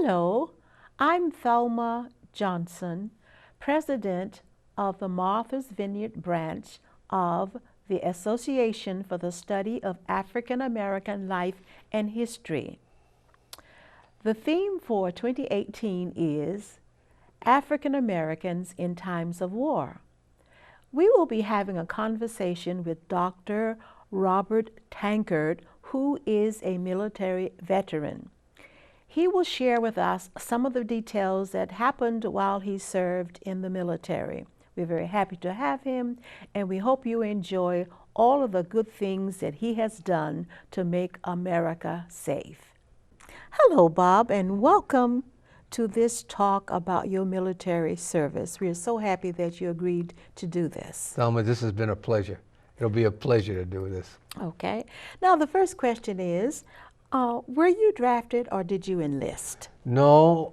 Hello, I'm Thelma Johnson, President of the Martha's Vineyard branch of the Association for the Study of African American Life and History. The theme for 2018 is African Americans in Times of War. We will be having a conversation with Dr. Robert Tankard, who is a military veteran. He will share with us some of the details that happened while he served in the military. We're very happy to have him, and we hope you enjoy all of the good things that he has done to make America safe. Hello, Bob, and welcome to this talk about your military service. We are so happy that you agreed to do this. Thelma, this has been a pleasure. It'll be a pleasure to do this. Okay. Now, the first question is, were you drafted or did you enlist? No,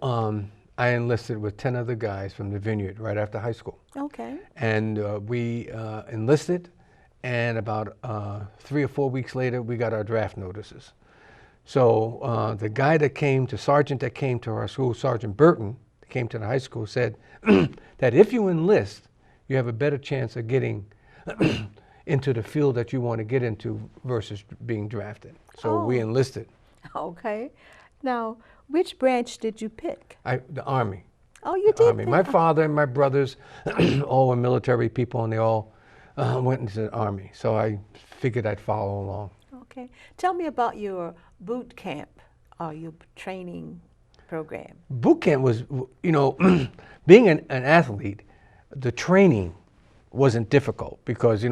I enlisted with 10 other guys from the Vineyard right after high school. Okay. And we enlisted, and about 3 or 4 weeks later, we got our draft notices. So the guy that came, the sergeant that came to our school, Sergeant Burton, that came to the high school, said that if you enlist, you have a better chance of getting into the field that you want to get into versus being drafted. So we enlisted. Okay. Now, which branch did you pick? The Army. Oh, you The did? Army. My father and my brothers all were military people, and they all went into the Army. So I figured I'd follow along. Okay. Tell me about your boot camp or your training program. Boot camp was, being an athlete, the training wasn't difficult because,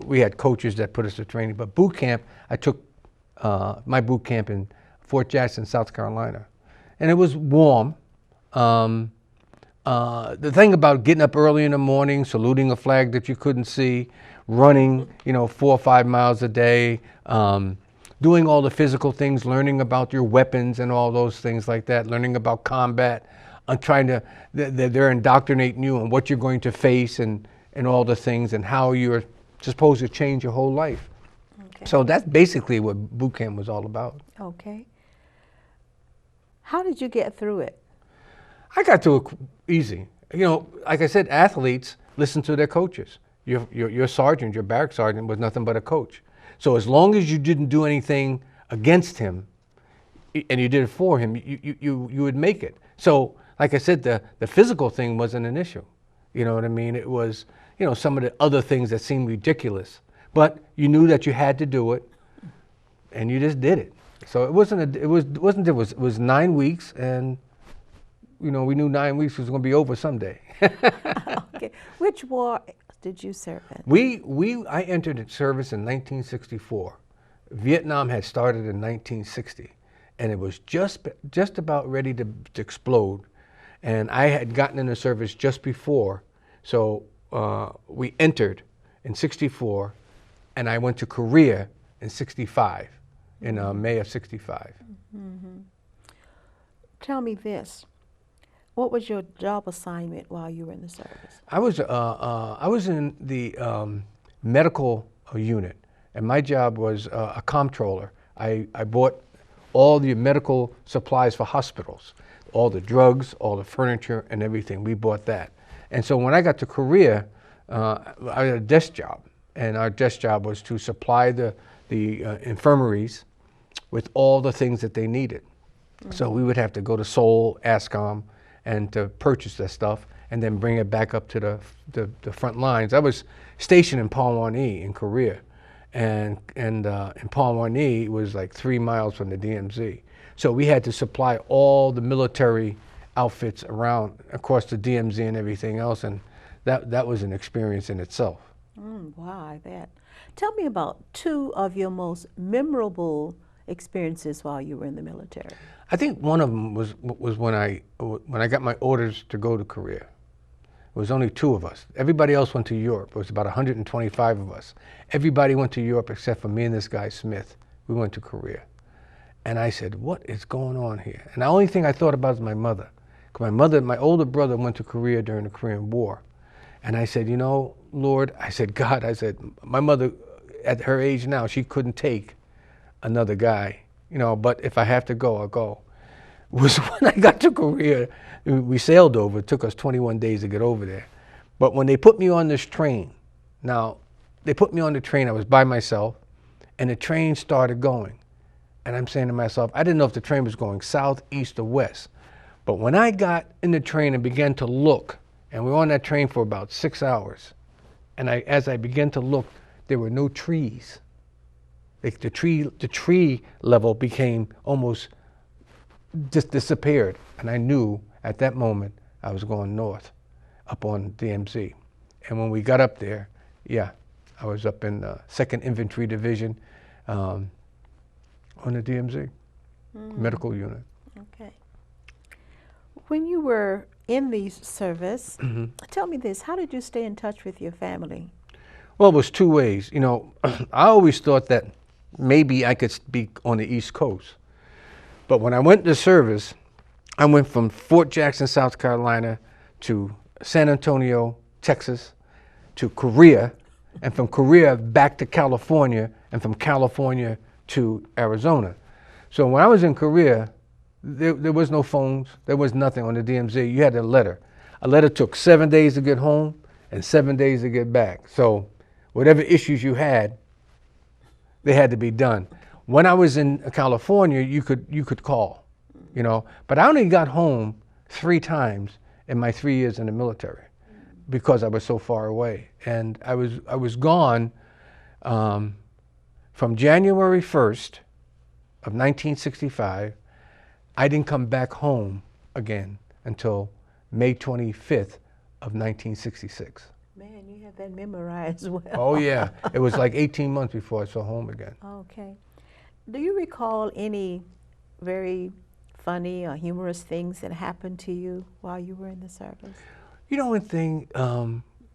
we had coaches that put us to training. But boot camp, I took my boot camp in Fort Jackson, South Carolina. And it was warm. The thing about getting up early in the morning, saluting a flag that you couldn't see, running, 4 or 5 miles a day, doing all the physical things, learning about your weapons and all those things like that, learning about combat, they're indoctrinating you on what you're going to face and all the things and how you're supposed to change your whole life. Okay. So that's basically what boot camp was all about. Okay. How did you get through it? I got through it easy. Like I said, athletes listen to their coaches. Your sergeant, your barrack sergeant, was nothing but a coach. So as long as you didn't do anything against him, and you did it for him, you would make it. So, like I said, the physical thing wasn't an issue. You know what I mean? It was, some of the other things that seemed ridiculous. But you knew that you had to do it, and you just did it. So it was 9 weeks, and we knew 9 weeks was going to be over someday. Okay. Which war did you serve in? I entered service in 1964. Vietnam had started in 1960, and it was just about ready to explode. And I had gotten into service just before, so we entered in 64, and I went to Korea in 65, in May of 65. Mm-hmm. Tell me this. What was your job assignment while you were in the service? I was in the medical unit, and my job was a comptroller. I bought all the medical supplies for hospitals, all the drugs, all the furniture, and everything. We bought that. And so when I got to Korea, I had a desk job, and our desk job was to supply the infirmaries with all the things that they needed. Mm-hmm. So we would have to go to Seoul, ASCOM, and to purchase that stuff, and then bring it back up to the front lines. I was stationed in Palwani in Korea, and in Palwani it was like 3 miles from the DMZ. So we had to supply all the military outfits around, of course, the DMZ and everything else, and that was an experience in itself. Wow, I bet. Tell me about 2 of your most memorable experiences while you were in the military. I think one of them was when I got my orders to go to Korea. It was only 2 of us. Everybody else went to Europe. It was about 125 of us. Everybody went to Europe except for me and this guy Smith. We went to Korea. And I said, what is going on here? And the only thing I thought about was my mother. 'Cause my older brother went to Korea during the Korean War. And I said, Lord, I said, God, I said, my mother, at her age now, she couldn't take another guy, but if I have to go, I'll go. was when I got to Korea. We sailed over. It took us 21 days to get over there. But when they put me on this train, now, they put me on the train, I was by myself, and the train started going. And I'm saying to myself, I didn't know if the train was going south, east, or west. But when I got in the train and began to look, and we were on that train for about 6 hours, and as I began to look, there were no trees. The tree level became almost just disappeared. And I knew at that moment I was going north, up on DMZ. And when we got up there, yeah, I was up in the 2nd Infantry Division on the DMZ, medical unit. Okay. When you were in the service, tell me this, how did you stay in touch with your family? Well, it was 2 ways. You know, I always thought that maybe I could speak on the East Coast. But when I went to service, I went from Fort Jackson, South Carolina, to San Antonio, Texas, to Korea, and from Korea back to California, and from California to Arizona. So when I was in Korea, there was no phones, there was nothing on the DMZ. You had a letter. A letter took 7 days to get home and 7 days to get back. So whatever issues you had, they had to be done. When I was in California, you could call, you know. But I only got home 3 times in my 3 years in the military because I was so far away. And I was gone from January 1st of 1965. I didn't come back home again until May 25th of 1966. Man, you have that memorized well. Oh yeah, it was like 18 months before I saw home again. Okay. Do you recall any very funny or humorous things that happened to you while you were in the service? You know one thing,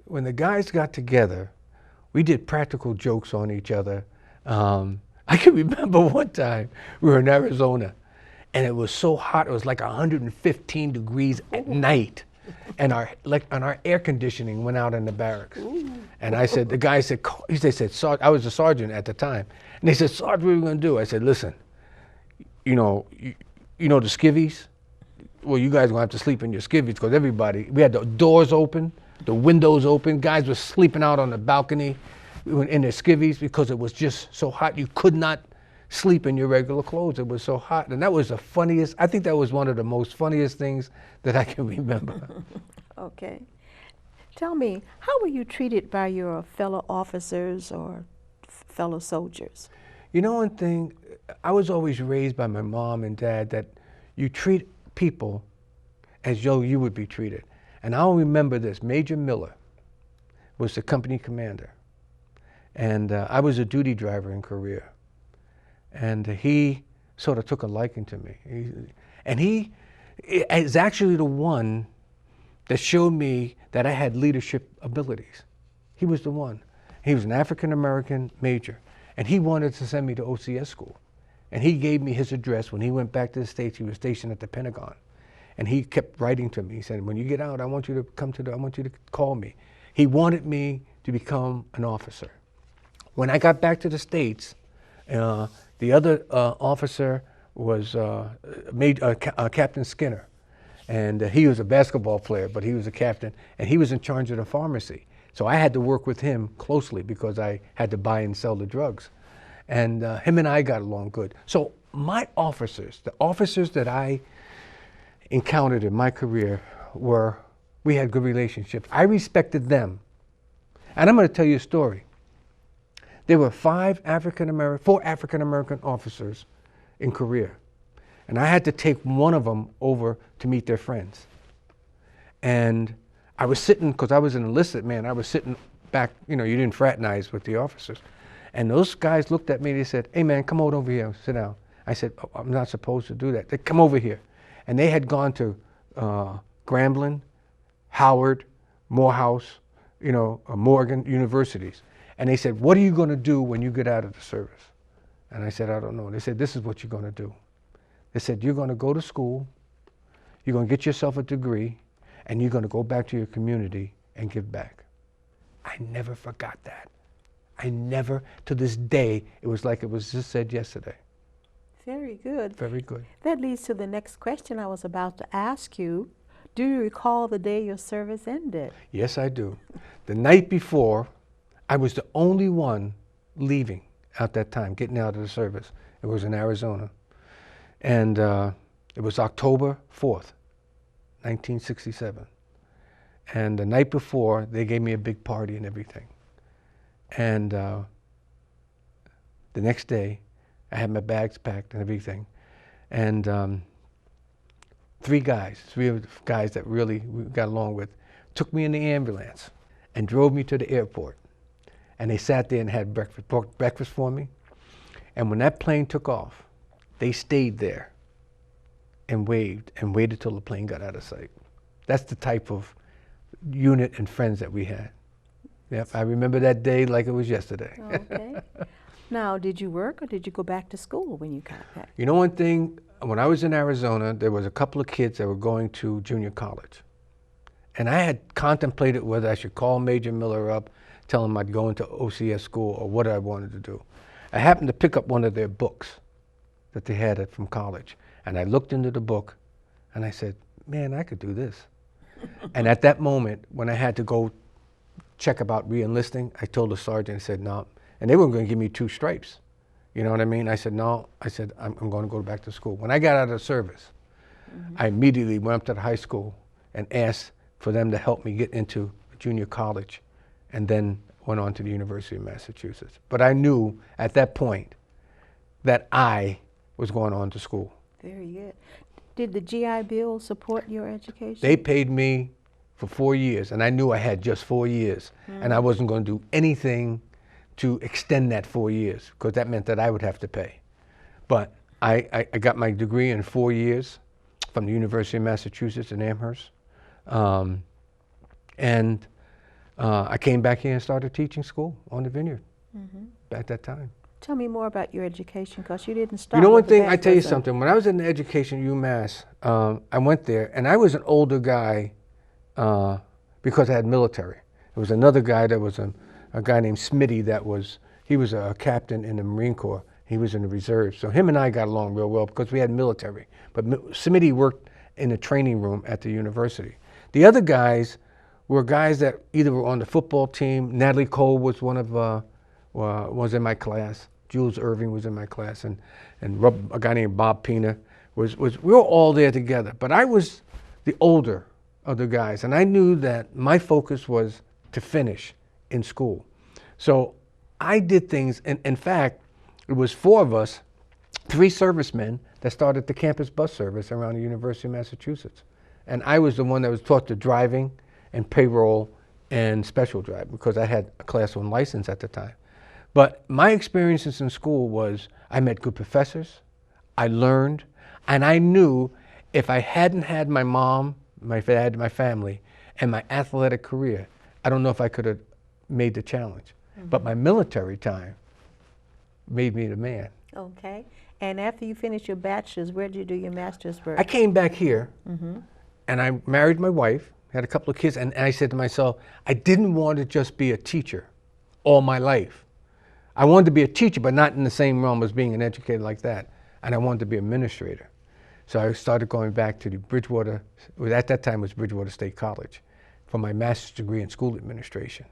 when the guys got together, we did practical jokes on each other. I can remember one time we were in Arizona and it was so hot, it was like 115 degrees at night. And our air conditioning went out in the barracks. Ooh. And I said, the guy said, they said, I was a sergeant at the time. And they said, Sarge, what are we gonna do? I said, listen, you know the skivvies? Well, you guys are gonna have to sleep in your skivvies because we had the doors open, the windows open. Guys were sleeping out on the balcony in their skivvies because it was just so hot. You could not sleep in your regular clothes. It was so hot. And that was the funniest, I think that was one of the most funniest things that I can remember. Okay. Tell me, how were you treated by your fellow officers or fellow soldiers? You know one thing, I was always raised by my mom and dad that you treat people as though you would be treated. And I'll remember this, Major Miller was the company commander. And I was a duty driver in Korea. And he sort of took a liking to me. He is actually the one that showed me that I had leadership abilities. He was the one. He was an African-American major, and he wanted to send me to OCS school. And he gave me his address. When he went back to the States, he was stationed at the Pentagon. And he kept writing to me. He said, when you get out, I want you to call me. He wanted me to become an officer. When I got back to the States, the other officer was Captain Skinner. And he was a basketball player, but he was a captain, and he was in charge of the pharmacy. So I had to work with him closely because I had to buy and sell the drugs. And him and I got along good. So my officers, the officers that I encountered in my career we had good relationships. I respected them. And I'm going to tell you a story. There were 4 African-American officers in Korea. And I had to take one of them over to meet their friends. And I was sitting, because I was an enlisted man, I was sitting back, you didn't fraternize with the officers. And those guys looked at me, they said, hey man, come on over here, sit down. I said, oh, I'm not supposed to do that. They come over here. And they had gone to Grambling, Howard, Morehouse, Morgan universities. And they said, what are you going to do when you get out of the service? And I said, I don't know. They said, this is what you're going to do. They said, you're going to go to school, you're going to get yourself a degree, and you're going to go back to your community and give back. I never forgot that. I never, to this day, it was like it was just said yesterday. Very good. Very good. That leads to the next question I was about to ask you. Do you recall the day your service ended? Yes, I do. The night before, I was the only one leaving at that time, getting out of the service. It was in Arizona. And it was October 4th, 1967. And the night before, they gave me a big party and everything. And the next day, I had my bags packed and everything. And three guys that really we got along with, took me in the ambulance and drove me to the airport. And they sat there and had breakfast for me. And when that plane took off, they stayed there and waited till the plane got out of sight. That's the type of unit and friends that we had. Yep, I remember that day like it was yesterday. Okay. Now, did you work or did you go back to school when you got back? You know one thing, when I was in Arizona, there was a couple of kids that were going to junior college. And I had contemplated whether I should call Major Miller up, tell him I'd go into OCS school or what I wanted to do. I happened to pick up one of their books that they had from college. And I looked into the book and I said, man, I could do this. And at that moment, when I had to go check about re-enlisting, I told the sergeant, I said, no. And they were going to give me 2 stripes. You know what I mean? I said, no. I said, I'm going to go back to school. When I got out of the service, I immediately went up to the high school and asked for them to help me get into junior college, and then went on to the University of Massachusetts. But I knew at that point that I was going on to school. Very good. Did the GI Bill support your education? They paid me for 4 years, and I knew I had just 4 years, and I wasn't going to do anything to extend that 4 years, because that meant that I would have to pay. But I got my degree in 4 years from the University of Massachusetts in Amherst. And I came back here and started teaching school on the vineyard at that time. Tell me more about your education, because you didn't start. You know one with thing, the I tell you baptism. something. When I was in education at UMass, I went there, and I was an older guy because I had military. There was another guy that was a guy named Smitty he was a captain in the Marine Corps. He was in the reserves. So him and I got along real well because we had military. But Smitty worked in the training room at the university. The other guys were guys that either were on the football team. Natalie Cole was was in my class. Jules Irving was in my class, and a guy named Bob Pina we were all there together. But I was the older of the guys, and I knew that my focus was to finish in school. So I did things, and in fact, it was 4 of us, 3 servicemen that started the campus bus service around the University of Massachusetts. And I was the one that was taught the driving and payroll and special drive, because I had a class 1 license at the time. But my experiences in school was I met good professors, I learned, and I knew if I hadn't had my mom, my dad, my family, and my athletic career, I don't know if I could have made the challenge. But my military time made me the man. Okay. And after you finished your bachelor's, where did you do your master's work? I came back here, and I married my wife, had a couple of kids, and I said to myself, I didn't want to just be a teacher all my life. I wanted to be a teacher, but not in the same realm as being an educator like that. And I wanted to be an administrator. So I started going back to the Bridgewater, at that time it was Bridgewater State College, for my master's degree in school administration.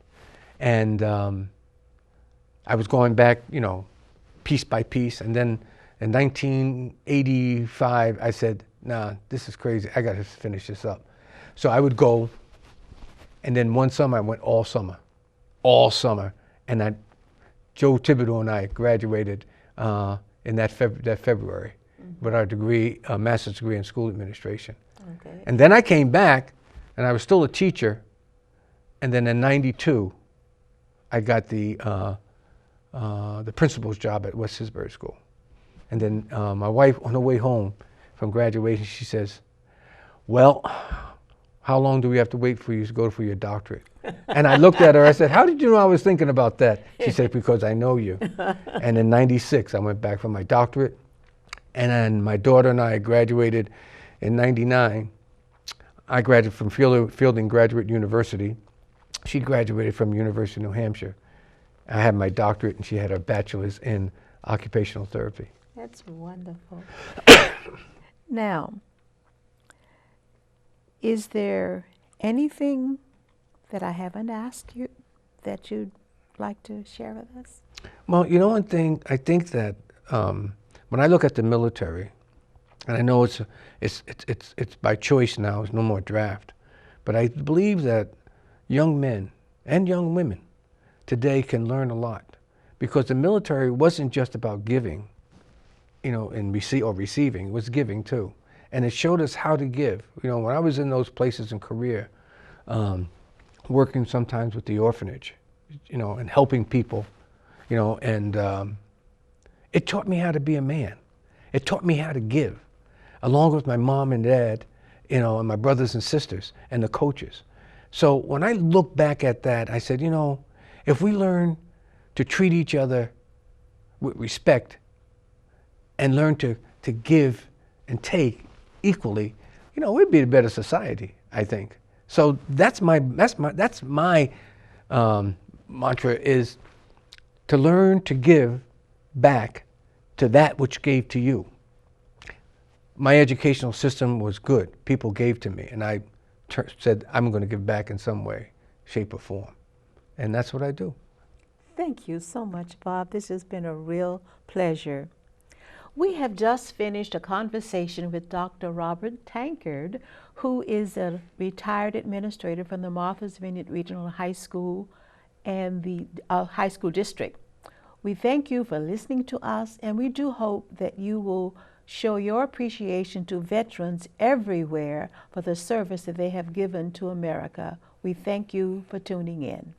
And I was going back, piece by piece. And then in 1985, I said, nah, this is crazy. I got to finish this up. So I would go, and then one summer I went all summer. And Joe Thibodeau and I graduated in that February with our degree, master's degree in school administration. Okay. And then I came back, and I was still a teacher. And then in '92, I got the principal's job at West Tisbury School. And then my wife, on her way home from graduation, she says, well, how long do we have to wait for you to go for your doctorate? And I looked at her, I said, how did you know I was thinking about that? She said, because I know you. And in '96, I went back for my doctorate. And then my daughter and I graduated in '99. I graduated from Fielding Graduate University. She graduated from University of New Hampshire. I had my doctorate, and she had her bachelor's in occupational therapy. That's wonderful. Now, is there anything that I haven't asked you that you'd like to share with us? Well, you know one thing, I think that when I look at the military, and I know it's by choice now, it's no more draft, but I believe that young men and young women today can learn a lot because the military wasn't just about giving, and receiving, it was giving too. And it showed us how to give. When I was in those places in Korea, working sometimes with the orphanage, and helping people, and it taught me how to be a man. It taught me how to give, along with my mom and dad, and my brothers and sisters and the coaches. So when I look back at that, I said, if we learn to treat each other with respect and learn to give and take equally, we'd be a better society, I think. So that's my mantra is to learn to give back to that which gave to you. My educational system was good. People gave to me, and I said, I'm going to give back in some way, shape, or form. And that's what I do. Thank you so much, Bob. This has been a real pleasure. We have just finished a conversation with Dr. Robert Tankard, who is a retired administrator from the Martha's Vineyard Regional High School and the high school district. We thank you for listening to us, and we do hope that you will show your appreciation to veterans everywhere for the service that they have given to America. We thank you for tuning in.